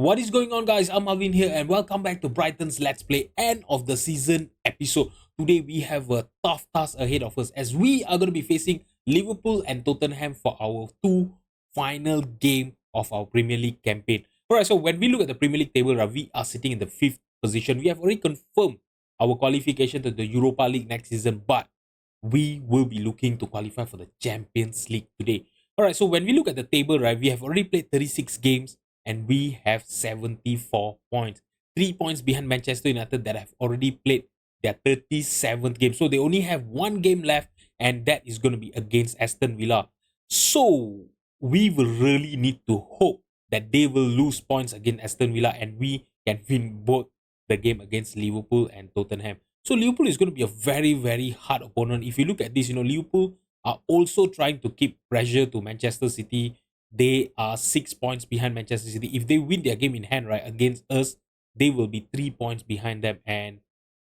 What is going on, guys? I'm Alvin here, and welcome back to Brighton's Let's Play end of the season episode. Today, we have a tough task ahead of us as we are going to be facing Liverpool and Tottenham for our two final game of our Premier League campaign. Alright, so when we look at the Premier League table, we are sitting in the 5th position. We have already confirmed our qualification to the Europa League next season, but we will be looking to qualify for the Champions League today. Alright, so when we look at the table, we have already played 36 games and we have 74 points. 3 points behind Manchester United that have already played their 37th game. So they only have one game left, and that is going to be against Aston Villa. So we will really need to hope that they will lose points against Aston Villa and we can win both the game against Liverpool and Tottenham. So Liverpool is going to be a very, very hard opponent. If you look at this, Liverpool are also trying to keep pressure to Manchester City. They are 6 points behind Manchester City. If they win their game in hand, against us, they will be 3 points behind them. And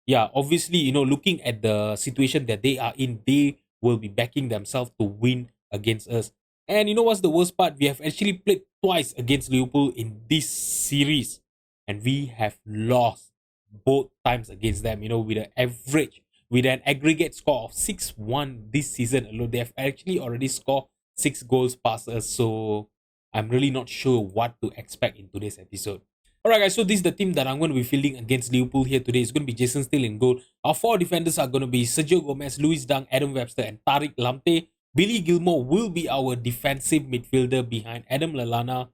yeah, obviously, looking at the situation that they are in, they will be backing themselves to win against us. And you know what's the worst part? We have actually played twice against Liverpool in this series, and we have lost both times against them, with an aggregate score of 6-1 this season alone. They have actually already scored 6 goals past us, so I'm really not sure what to expect in today's episode. Alright, guys, so this is the team that I'm going to be fielding against Liverpool here today. It's going to be Jason Steele in goal. Our 4 defenders are going to be Sergio Gomez, Luis Dunk, Adam Webster, and Tariq Lamptey. Billy Gilmore will be our defensive midfielder behind Adam Lallana.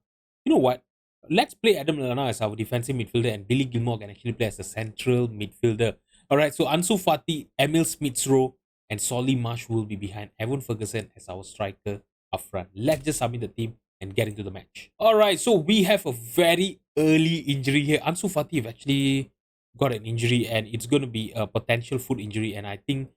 You know what? Let's play Adam Lallana as our defensive midfielder, and Billy Gilmore can actually play as a central midfielder. Alright, so Ansu Fati, Emil Smith-Rowe, and Solly Marsh will be behind Evan Ferguson as our striker up front. Let's just submit the team and get into the match. Alright, so we have a very early injury here. Ansu Fati have actually got an injury, and it's going to be a potential foot injury, and I think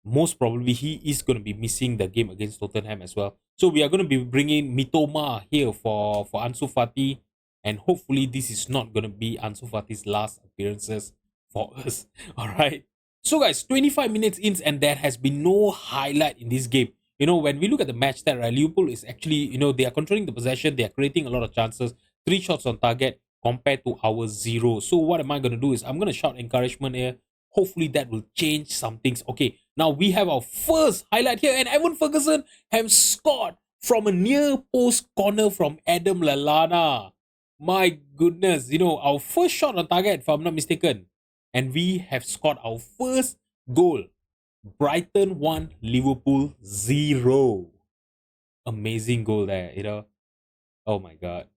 most probably he is going to be missing the game against Tottenham as well. So we are going to be bringing Mitoma here for Ansu Fati, and hopefully this is not going to be Ansu Fati's last appearances for us. Alright. So guys, 25 minutes in and there has been no highlight in this game. When we look at the match stat, Liverpool is actually, they are controlling the possession, they are creating a lot of chances, 3 shots on target compared to our 0. So what am I going to do is I'm going to shout encouragement here. Hopefully that will change some things. Okay, now we have our first highlight here, and Evan Ferguson has scored from a near post corner from Adam Lallana. My goodness, our first shot on target, if I'm not mistaken. And we have scored our first goal. Brighton 1, Liverpool 0. Amazing goal there, Oh my god.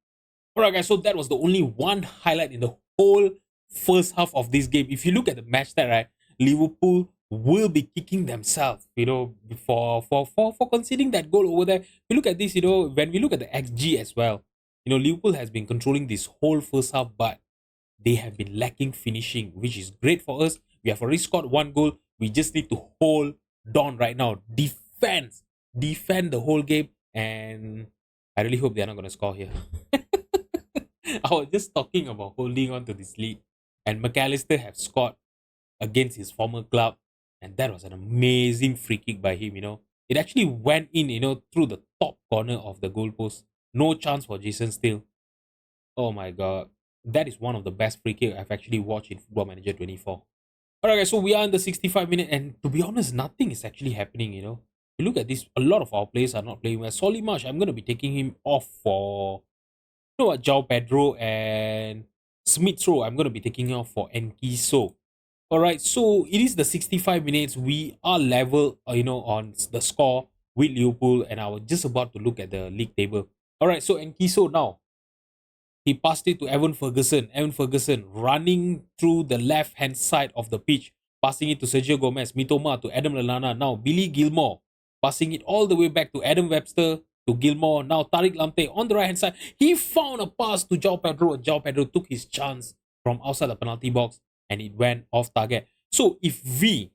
Alright, guys, so that was the only one highlight in the whole first half of this game. If you look at the match stat, Liverpool will be kicking themselves, for conceding that goal over there. If you look at this, when we look at the XG as well, Liverpool has been controlling this whole first half, but they have been lacking finishing, which is great for us. We have already scored 1 goal. We just need to hold on right now. Defend the whole game, and I really hope they're not going to score here. I was just talking about holding on to this lead, and McAllister have scored against his former club, and that was an amazing free kick by him. It actually went in, through the top corner of the goalpost. No chance for Jason Steele. Oh my god. That is one of the best free kick I've actually watched in Football Manager 24. Alright, guys, so we are in the 65 minute, and to be honest, nothing is actually happening, You look at this, a lot of our players are not playing well. Solly Marsh, I'm going to be taking him off for, João Pedro, and Smith-Rowe, I'm going to be taking him off for Enkiso. Alright, so it is the 65 minutes. We are level, on the score with Liverpool, and I was just about to look at the league table. Alright, so Enkiso now. He passed it to Evan Ferguson. Evan Ferguson running through the left-hand side of the pitch, passing it to Sergio Gomez, Mitoma to Adam Lallana. Now Billy Gilmore passing it all the way back to Adam Webster, to Gilmore. Now Tariq Lamptey on the right-hand side. He found a pass to João Pedro, and João Pedro took his chance from outside the penalty box, and it went off target. So if we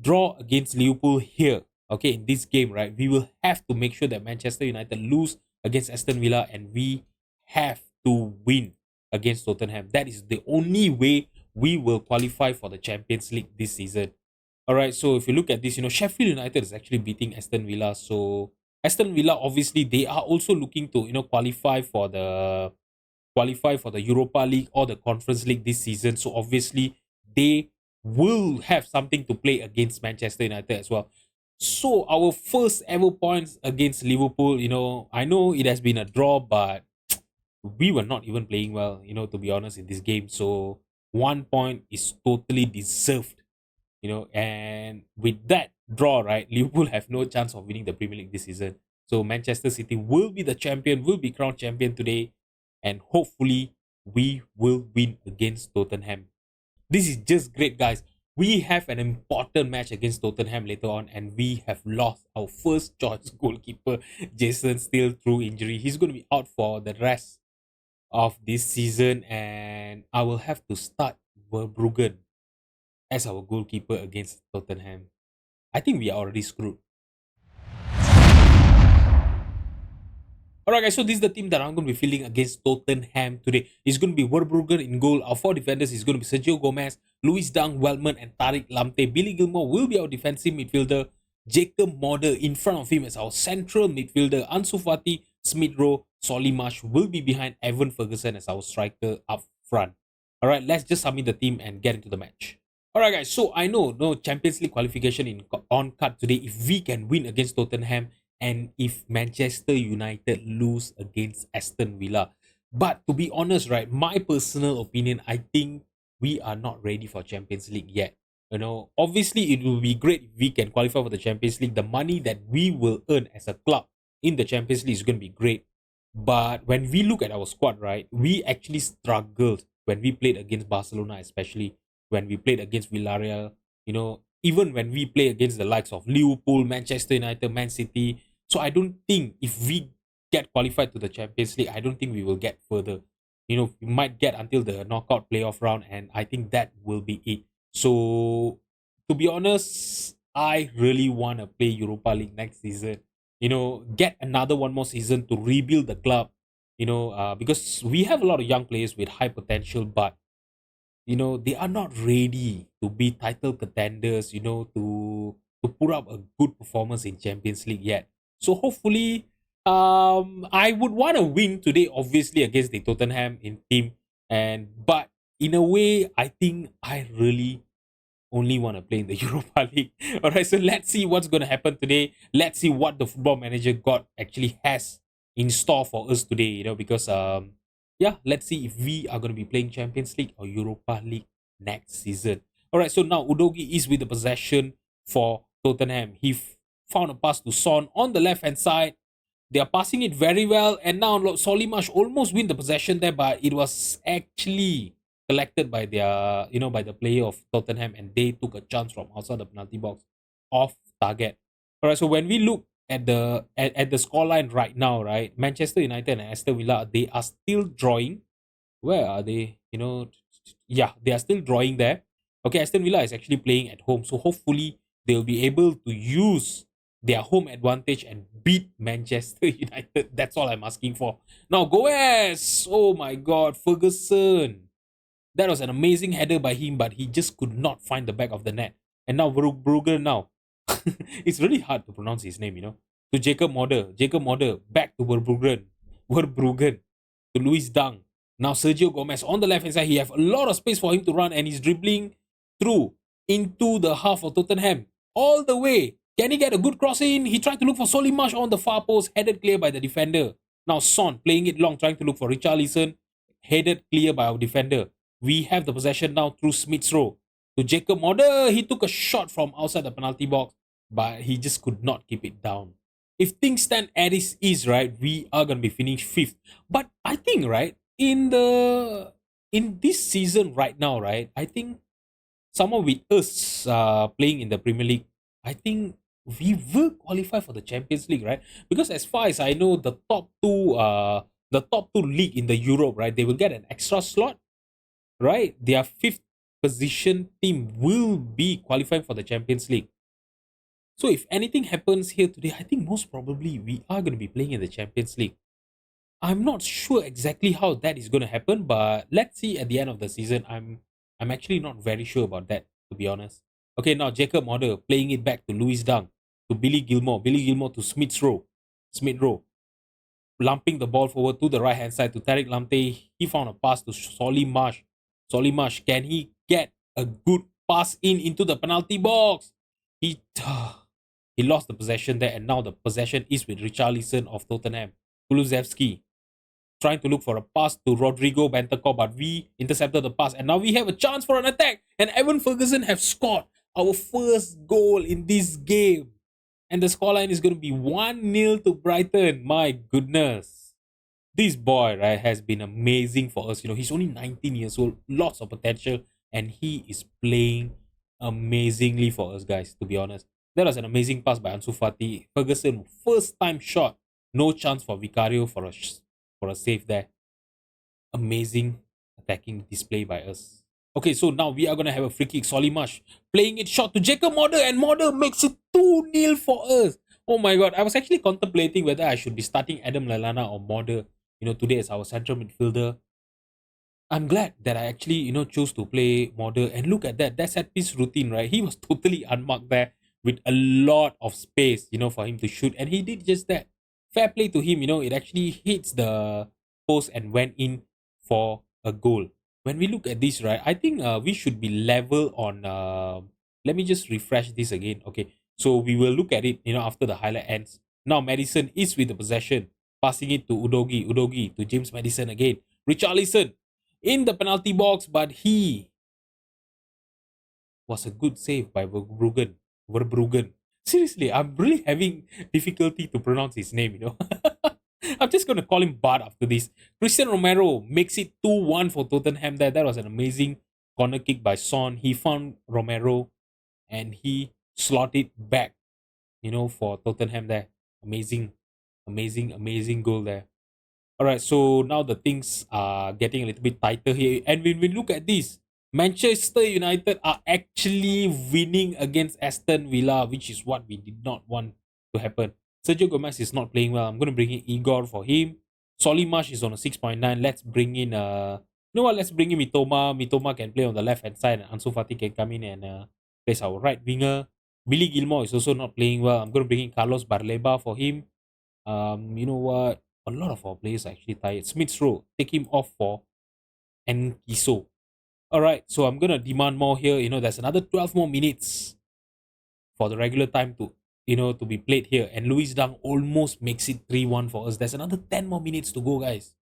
draw against Liverpool here, okay, in this game, we will have to make sure that Manchester United lose against Aston Villa, and we have to win against Tottenham. That is the only way we will qualify for the Champions League this season. Alright, so if you look at this, Sheffield United is actually beating Aston Villa, so Aston Villa, obviously, they are also looking to qualify for the Europa League or the Conference League this season. So obviously, they will have something to play against Manchester United as well. So our first ever points against Liverpool, I know it has been a draw, but we were not even playing well, to be honest, in this game. So 1 point is totally deserved, and with that draw, right, Liverpool have no chance of winning the Premier League this season. So Manchester City will be the champion, will be crowned champion today, and hopefully we will win against Tottenham. This is just great, guys. We have an important match against Tottenham later on, and we have lost our first choice goalkeeper, Jason Steele, through injury. He's going to be out for the rest of this season, and I will have to start Verbruggen as our goalkeeper against Tottenham. I think we are already screwed. Alright, guys, so this is the team that I'm going to be fielding against Tottenham today. It's going to be Verbruggen in goal. Our four defenders is going to be Sergio Gomez, Luis Dang, Wellman, and Tariq Lamptey. Billy Gilmore will be our defensive midfielder. Jacob Modder in front of him as our central midfielder. Ansu Fati, Smith Rowe, Solly Marsh will be behind Evan Ferguson as our striker up front. Alright, let's just submit the team and get into the match. Alright, guys, so I know no Champions League qualification on card today. If we can win against Tottenham, and if Manchester United lose against Aston Villa. But to be honest, right, my personal opinion, I think we are not ready for Champions League yet. Obviously, it will be great if we can qualify for the Champions League. The money that we will earn as a club in the Champions League is going to be great. But when we look at our squad, right, we actually struggled when we played against Barcelona, especially when we played against Villarreal. Even when we play against the likes of Liverpool, Manchester United, Man City. So I don't think if we get qualified to the Champions League, I don't think we will get further. We might get until the knockout playoff round, and I think that will be it. So to be honest, I really want to play Europa League next season. Get another one more season to rebuild the club. Because we have a lot of young players with high potential, but they are not ready to be title contenders, to put up a good performance in Champions League yet. So hopefully, I would want to win today, obviously against the Tottenham in team, but in a way, I think I really only want to play in the Europa League. All right, so let's see what's going to happen today. Let's see what the Football Manager God actually has in store for us today. Because yeah, let's see if we are going to be playing Champions League or Europa League next season. All right, so now Udogi is with the possession for Tottenham. He found a pass to Son on the left hand side. They are passing it very well, and now Solimash almost win the possession there, but it was actually collected by by the player of Tottenham, and they took a chance from outside the penalty box off target. All right, so when we look at the scoreline right now, right, Manchester United and Aston Villa, they are still drawing. Where are they? Yeah, they are still drawing there. Okay, Aston Villa is actually playing at home, so hopefully they'll be able to use their home advantage and beat Manchester United. That's all I'm asking for. Now, Goes! Oh my God, Ferguson. That was an amazing header by him, but he just could not find the back of the net. And now Brugger now. It's really hard to pronounce his name, To Jacob Modder. Jacob Modder. Back to Verbruggen. Verbruggen. To Luis Dang. Now Sergio Gomez on the left hand side. He have a lot of space for him to run, and he's dribbling through into the half of Tottenham. All the way. Can he get a good cross in? He tried to look for Solimash on the far post. Headed clear by the defender. Now Son playing it long, trying to look for Richarlison. Headed clear by our defender. We have the possession now through Smith Rowe to Jacob Modder. He took a shot from outside the penalty box, but he just could not keep it down. If things stand as is, right, we are gonna be finished fifth. But I think, right, in this season right now, right, I think someone with us playing in the Premier League, I think we will qualify for the Champions League, right? Because as far as I know, the top two league in the Europe, right, they will get an extra slot, right? Their fifth position team will be qualifying for the Champions League. So if anything happens here today, I think most probably we are going to be playing in the Champions League. I'm not sure exactly how that is going to happen, but let's see at the end of the season. I'm actually not very sure about that, to be honest. Okay, now Jacob Modder playing it back to Luis Dang, to Billy Gilmore to Smith Rowe. Smith Rowe, lumping the ball forward to the right hand side to Tariq Lamptey. He found a pass to Solly Marsh. Solly Marsh, can he get a good pass into the penalty box? He he lost the possession there, and now the possession is with Richarlison of Tottenham. Kulusevski trying to look for a pass to Rodrigo Bentancur, but we intercepted the pass, and now we have a chance for an attack. And Evan Ferguson have scored our first goal in this game. And the scoreline is going to be 1-0 to Brighton. My goodness. This boy, right, has been amazing for us. He's only 19 years old, lots of potential, and he is playing amazingly for us, guys, to be honest. That was an amazing pass by Ansu Fati. Ferguson, first time shot. No chance for Vicario for a save there. Amazing attacking display by us. Okay, so now we are going to have a free kick. Solly Marsh playing it short to Jacob Modder, and Modder makes it 2-0 for us. Oh my god, I was actually contemplating whether I should be starting Adam Lallana or Modder, today as our central midfielder. I'm glad that I actually, chose to play Modder. And look at that set piece routine, right? He was totally unmarked there with a lot of space, for him to shoot. And he did just that. Fair play to him, it actually hits the post and went in for a goal. When we look at this, right, I think we should be level on. Let me just refresh this again. Okay, so we will look at it, after the highlight ends. Now Madison is with the possession, passing it to Udogi. Udogi to James Madison again. Richarlison in the penalty box, but he was a good save by Verbruggen. Seriously, I'm really having difficulty to pronounce his name. I'm just going to call him Bart after this. Christian Romero makes it 2-1 for Tottenham there. That was an amazing corner kick by Son. He found Romero and he slotted back, for Tottenham there. Amazing, amazing, amazing goal there. All right, so now the things are getting a little bit tighter here. And when we look at this, Manchester United are actually winning against Aston Villa, which is what we did not want to happen. Sergio Gomez is not playing well. I'm going to bring in Igor for him. Solly Marsh is on a 6.9. Let's bring in, let's bring in Mitoma. Mitoma can play on the left-hand side, and Ansu Fati can come in and place our right winger. Billy Gilmore is also not playing well. I'm going to bring in Carlos Barleba for him. You know what? A lot of our players are actually tired. Smith Rowe, take him off for Enkiso. Alright, so I'm gonna demand more here. There's another 12 more minutes for the regular time to be played here. And Luis Dang almost makes it 3-1 for us. There's another 10 more minutes to go, guys.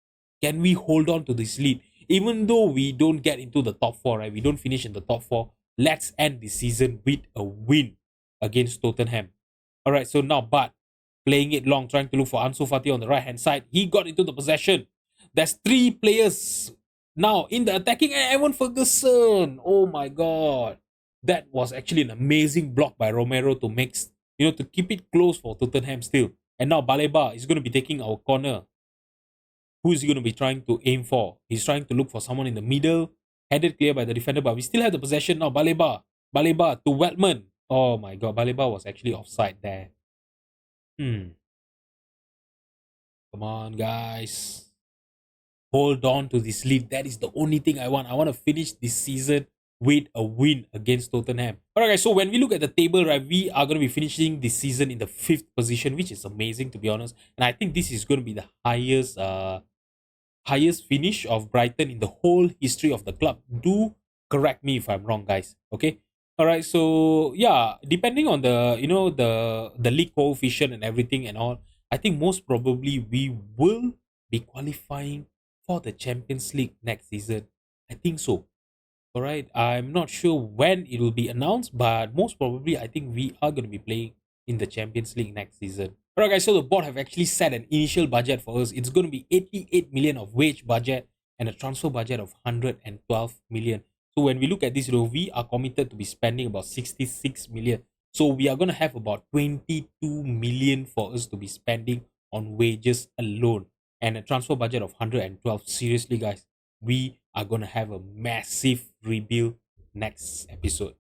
Can we hold on to this lead? Even though we don't get into the top 4, right? We don't finish in the top 4. Let's end the season with a win against Tottenham. Alright, so now Bart playing it long, trying to look for Ansu Fati on the right-hand side. He got into the possession. There's 3 players now in the attacking, and Evan Ferguson. Oh my god. That was actually an amazing block by Romero to make, to keep it close for Tottenham still. And now Baleba is going to be taking our corner. Who is he going to be trying to aim for? He's trying to look for someone in the middle. Headed clear by the defender, but we still have the possession now. Baleba to Weltman. Oh my god, Baleba was actually offside there. Come on, guys. Hold on to this lead. That is the only thing I want. I want to finish this season with a win against Tottenham. Alright, guys. So when we look at the table, right, we are going to be finishing this season in the 5th position, which is amazing, to be honest. And I think this is going to be the highest finish of Brighton in the whole history of the club. Do correct me if I'm wrong, guys. Okay. All right, so yeah, depending on the the league coefficient and everything and all, I think most probably we will be qualifying for the Champions League next season. I think so. All right, I'm not sure when it will be announced, but most probably I think we are going to be playing in the Champions League next season. All right, guys, so the board have actually set an initial budget for us. It's going to be 88 million of wage budget and a transfer budget of 112 million. So when we look at this, we are committed to be spending about 66 million. So we are going to have about 22 million for us to be spending on wages alone. And a transfer budget of 112. Seriously, guys, we are going to have a massive rebuild next episode.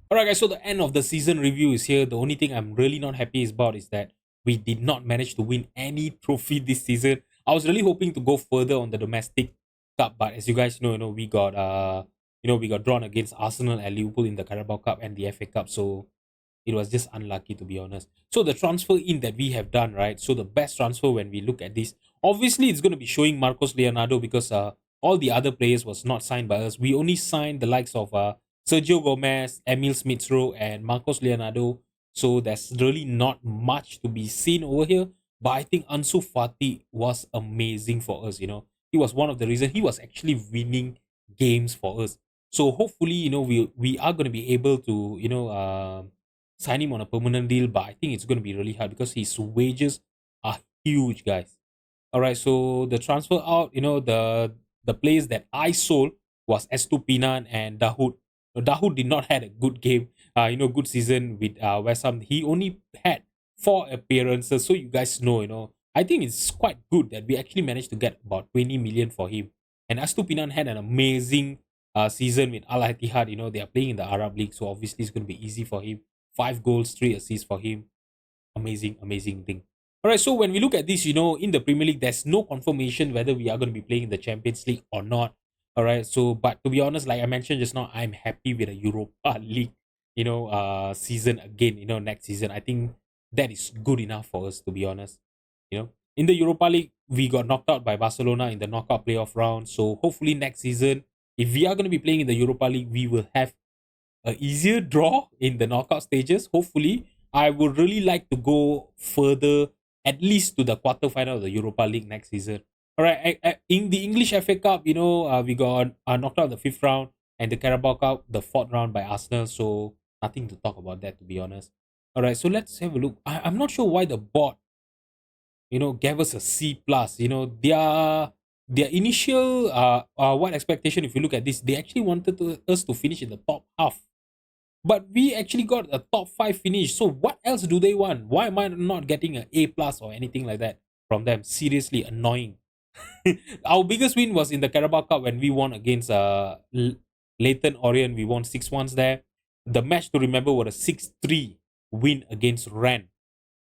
Alright, guys, so the end of the season review is here. The only thing I'm really not happy about is that we did not manage to win any trophy this season. I was really hoping to go further on the domestic cup, but as you guys know, we got we got drawn against Arsenal and Liverpool in the Carabao Cup and the FA Cup. So It was just unlucky, to be honest. So the transfer in that we have done, right? So the best transfer when we look at this, obviously it's going to be showing Marcos Leonardo, because all the other players was not signed by us. We only signed the likes of Sergio Gomez, Emil Smith-Rowe, and Marcos Leonardo. So there's really not much to be seen over here. But I think Ansu Fati was amazing for us. He was one of the reasons he was actually winning games for us. So hopefully, we are going to be able to sign him on a permanent deal. But I think it's going to be really hard because his wages are huge, guys. All right, so the transfer out, the players that I sold was Estupinan and Dahoud. Dahoud did not had a good game, good season with West Ham. He only had 4 appearances, so you guys know, I think it's quite good that we actually managed to get about 20 million for him. And Estupinan had an amazing season with Al Ittihad. They are playing in the Arab League, so obviously it's going to be easy for him. 5 goals, 3 assists for him. Amazing, amazing thing. All right, so when we look at this, in the Premier League, there's no confirmation whether we are going to be playing in the Champions League or not. All right, so but to be honest, like I mentioned just now, I'm happy with the Europa League, season again. Next season, I think that is good enough for us, to be honest. In the Europa League, we got knocked out by Barcelona in the knockout playoff round. So hopefully next season, if we are going to be playing in the Europa League, we will have a easier draw in the knockout stages. Hopefully, I would really like to go further, at least to the quarterfinal of the Europa League next season. All right, in the English FA Cup, we got knocked out the fifth round, and the Carabao Cup, the fourth round by Arsenal. So nothing to talk about that, to be honest. All right, so let's have a look. I'm not sure why the board, gave us a C plus. Their initial what expectation, if you look at this, they actually wanted us to finish in the top half, but we actually got a top 5 finish. So what else do they want? Why am I not getting an A plus or anything like that from them? Seriously annoying. Our biggest win was in the Carabao Cup when we won against Leighton Orient. We won 6-1 there. The match to remember was a 6-3 win against Rennes.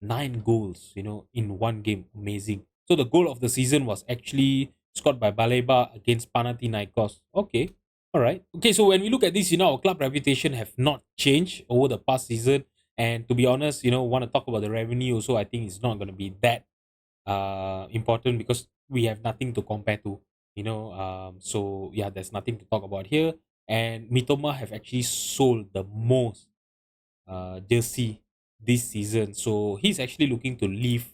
9 goals, in one game. Amazing. So the goal of the season was actually scored by Baleba against Panathinaikos. Okay. All right. Okay, so when we look at this, our club reputation have not changed over the past season. And to be honest, want to talk about the revenue also, I think it's not going to be that important because we have nothing to compare to, so yeah, there's nothing to talk about here. And Mitoma have actually sold the most jersey this season. So he's actually looking to leave.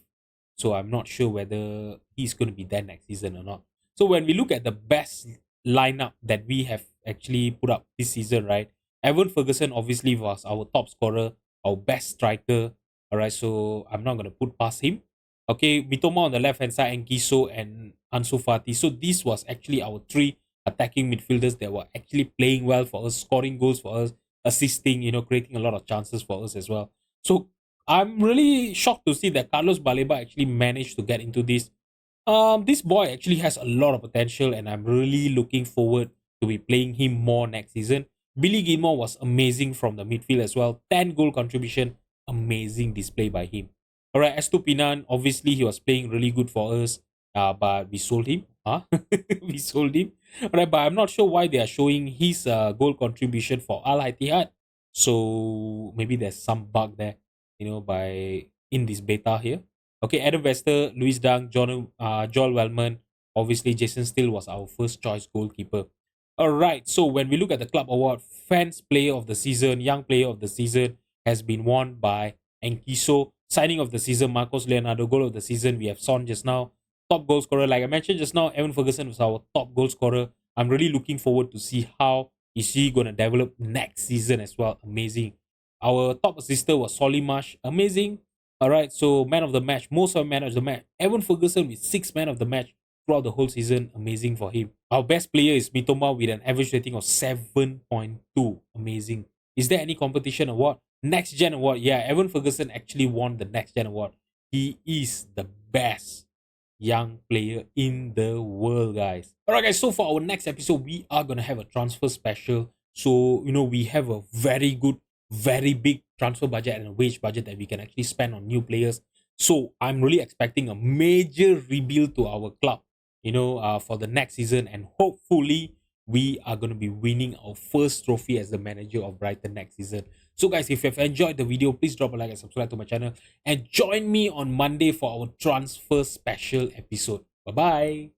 So I'm not sure whether he's going to be there next season or not. So when we look at the best lineup that we have actually put up this season, right? Evan Ferguson obviously was our top scorer, our best striker. All right, so I'm not going to put past him. Okay, Mitoma on the left hand side, and Giso and Ansu Fati. So this was actually our 3 attacking midfielders that were actually playing well for us, scoring goals for us, assisting, creating a lot of chances for us as well. So I'm really shocked to see that Carlos Baleba actually managed to get into this. This boy actually has a lot of potential, and I'm really looking forward to be playing him more next season. Billy Gilmore was amazing from the midfield as well. 10 goal contribution, amazing display by him. All right, Estupinan, obviously he was playing really good for us, but we sold him. Huh? We sold him. All right, but I'm not sure why they are showing his goal contribution for Al Ittihad. So maybe there's some bug there, by in this beta here. Okay, Adam Wester, Luis Dang, Joel Wellman. Obviously, Jason Steele was our first choice goalkeeper. All right, so when we look at the club award, fans player of the season, young player of the season has been won by Enkiso. Signing of the season, Marcos Leonardo. Goal of the season, we have Son just now. Top goal scorer, like I mentioned just now, Evan Ferguson was our top goal scorer. I'm really looking forward to see how is he going to develop next season as well. Amazing. Our top assister was Solly Marsh. Amazing. All right, so man of the match, most of man of the match. Evan Ferguson with 6 man of the match throughout the whole season. Amazing for him. Our best player is Mitoma with an average rating of 7.2. Amazing. Is there any competition award? Next Gen Award. Yeah, Evan Ferguson actually won the Next Gen Award. He is the best young player in the world, guys. All right, guys. So for our next episode, we are gonna have a transfer special. So we have a very good, very big transfer budget and a wage budget that we can actually spend on new players. So I'm really expecting a major rebuild to our club, for the next season, and hopefully we are going to be winning our first trophy as the manager of Brighton next season. So guys, if you've enjoyed the video, please drop a like and subscribe to my channel. And join me on Monday for our transfer special episode. Bye-bye.